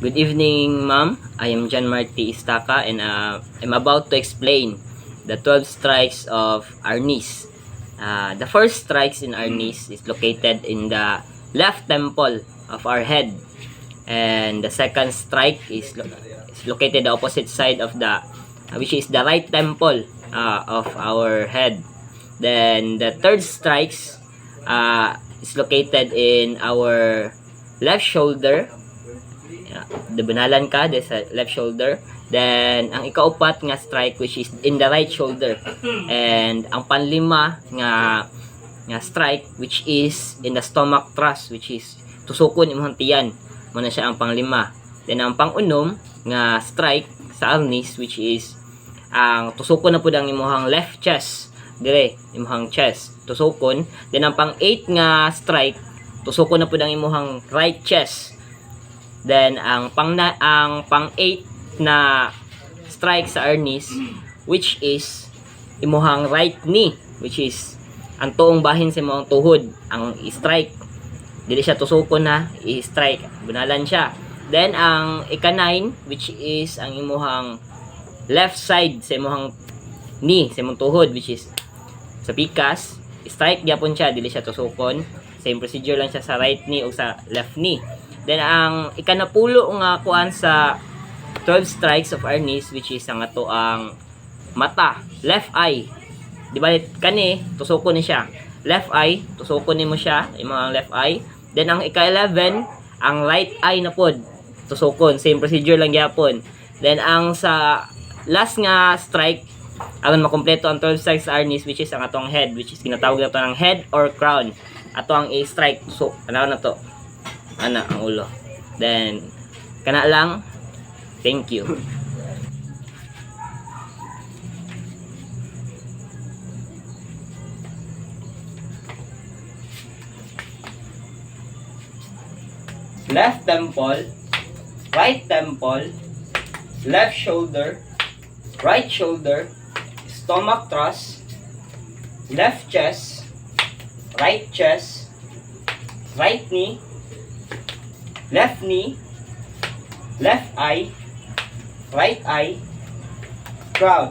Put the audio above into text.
Good evening, ma'am. I am John Marty Istaka and I'm about to explain the 12 strikes of Arnis. The first strikes in Arnis is located in the left temple of our head, and the second strike is located the opposite side of the which is the right temple of our head. Then the third strikes is located in our left shoulder. Debanalan ka sa left shoulder. Then ang ikaupat nga strike which is in the right shoulder, and ang panlima nga strike which is in the stomach thrust, which is tusukon imong tiyan mo na siya ang panglima. Then ang pangunom nga strike sa Arnis which is ang tusukon na pud ang imong left chest, dire imong chest tusukon. Then ang pang-8 nga strike tusukon na pud ang imong right chest. Then ang pang-8 na strike sa Arnis which is imong right knee, which is ang tuong bahin sa imong tuhod ang strike. Dili siya tusukon na i-strike, bunalan siya. Then ang ika-9 which is ang imong left side sa imong knee, sa imong tuhod, which is sa pikas, strike gyapon siya, dili siya tusukon. Same procedure lang siya sa right knee o sa left knee. Then ang ikanapulo nga kuan sa 12 strikes of Arnis which is ang ato ang mata, left eye. Di ba kani tusukon ni siya. Left eye, tusukon nimo siya, imong left eye. Then ang ika-11, ang right eye na pod tusukon, same procedure lang gyapon. Then ang sa last nga strike aron makompleto ang 12 strikes sa Arnis which is ang atong head, which is ginatawag nato ng head or crown. Ato ang i-strike. So, ano na to? Ana ang ulo. Then kana lang. Thank you. Left temple, right temple, left shoulder, right shoulder, stomach thrust, left chest, right knee, left eye, right eye, crown.